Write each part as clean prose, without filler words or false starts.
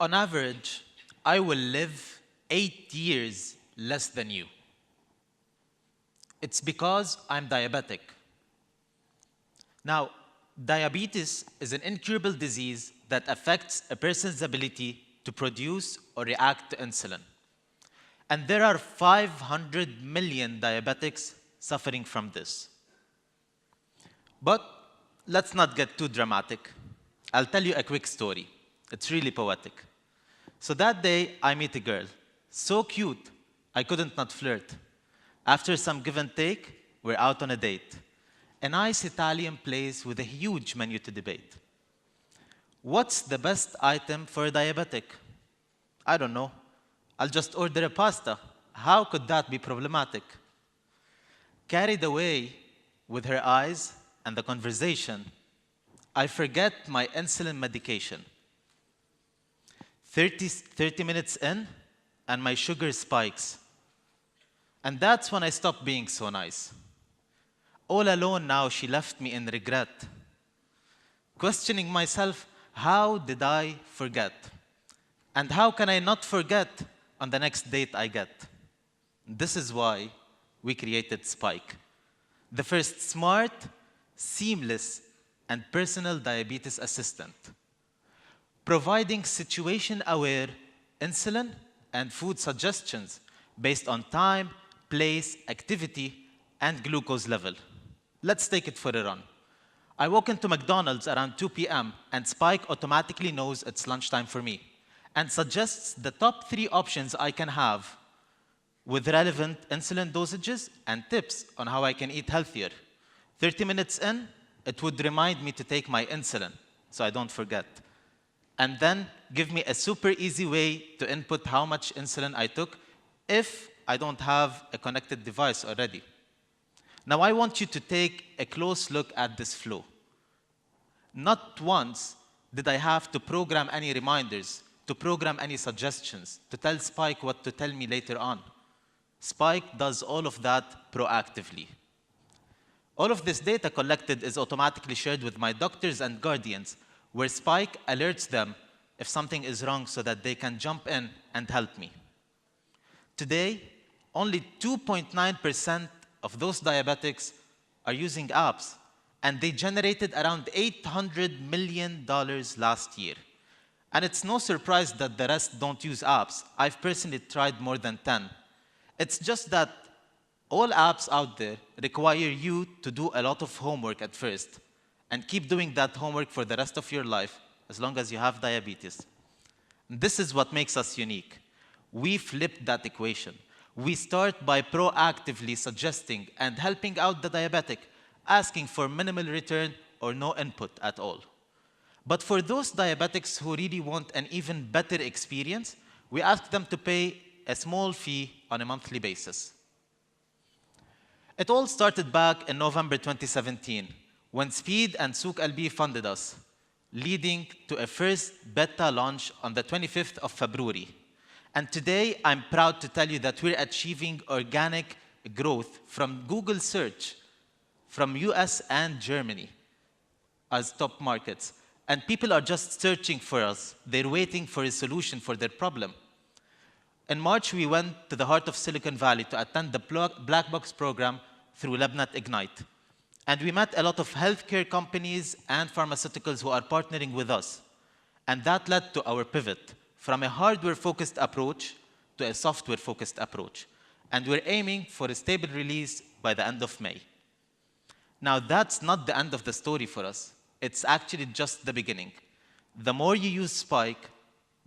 On average, I will live 8 years less than you. It's because I'm diabetic. Now, diabetes is an incurable disease that affects a person's ability to produce or react to insulin. And there are 500 million diabetics suffering from this. But let's not get too dramatic. I'll tell you a quick story. It's really poetic. So that day, I meet a girl. So cute, I couldn't not flirt. After some give and take, we're out on a date. A nice Italian place with a huge menu to debate. What's the best item for a diabetic? I don't know. I'll just order a pasta. How could that be problematic? Carried away with her eyes and the conversation, I forget my insulin medication. 30 minutes in, and my sugar spikes. And that's when I stopped being so nice. All alone now, she left me in regret. Questioning myself, how did I forget? And how can I not forget on the next date I get? This is why we created Spike, the first smart, seamless, and personal diabetes assistant, providing situation-aware insulin and food suggestions based on time, place, activity, and glucose level. Let's take it for a run. I walk into McDonald's around 2 p.m. and Spike automatically knows it's lunchtime for me and suggests the top 3 options I can have with relevant insulin dosages and tips on how I can eat healthier. 30 minutes in, it would remind me to take my insulin so I don't forget. And then give me a super easy way to input how much insulin I took if I don't have a connected device already. Now I want you to take a close look at this flow. Not once did I have to program any reminders, to program any suggestions, to tell Spike what to tell me later on. Spike does all of that proactively. All of this data collected is automatically shared with my doctors and guardians, where Spike alerts them if something is wrong so that they can jump in and help me. Today, only 2.9% of those diabetics are using apps, and they generated around $800 million last year. And it's no surprise that the rest don't use apps. I've personally tried more than 10. It's just that all apps out there require you to do a lot of homework at first and keep doing that homework for the rest of your life as long as you have diabetes. This is what makes us unique. We flipped that equation. We start by proactively suggesting and helping out the diabetic, asking for minimal return or no input at all. But for those diabetics who really want an even better experience, we ask them to pay a small fee on a monthly basis. It all started back in November 2017, when Speed and Souk LB funded us, leading to a first beta launch on the 25th of February. And today, I'm proud to tell you that we're achieving organic growth from Google search, from US and Germany as top markets. And people are just searching for us. They're waiting for a solution for their problem. In March, we went to the heart of Silicon Valley to attend the Black Box program through LabNet Ignite. And we met a lot of healthcare companies and pharmaceuticals who are partnering with us. And that led to our pivot from a hardware-focused approach to a software-focused approach. And we're aiming for a stable release by the end of May. Now, that's not the end of the story for us. It's actually just the beginning. The more you use Spike,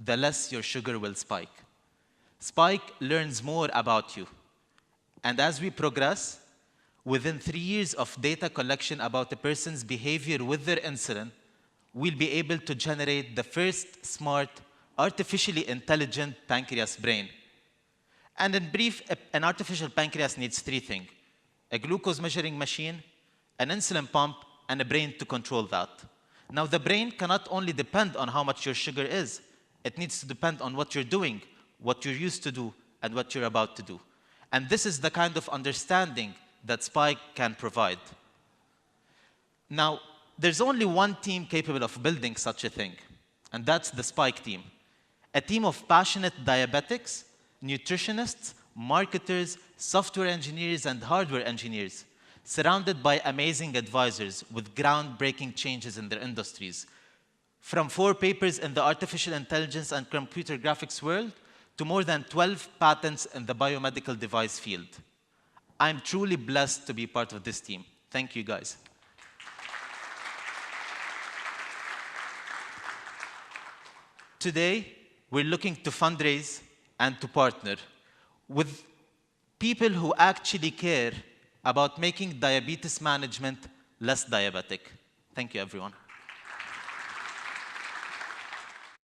the less your sugar will spike. Spike learns more about you. And as we progress, within 3 years of data collection about a person's behavior with their insulin, we'll be able to generate the first smart, artificially intelligent pancreas brain. And in brief, an artificial pancreas needs 3 things: a glucose measuring machine, an insulin pump, and a brain to control that. Now, the brain cannot only depend on how much your sugar is, it needs to depend on what you're doing, what you're used to do, and what you're about to do. And this is the kind of understanding that Spike can provide. Now, there's only one team capable of building such a thing, and that's the Spike team. A team of passionate diabetics, nutritionists, marketers, software engineers, and hardware engineers, surrounded by amazing advisors with groundbreaking changes in their industries. From 4 papers in the artificial intelligence and computer graphics world to more than 12 patents in the biomedical device field. I'm truly blessed to be part of this team. Thank you, guys. Today, we're looking to fundraise and to partner with people who actually care about making diabetes management less diabetic. Thank you, everyone.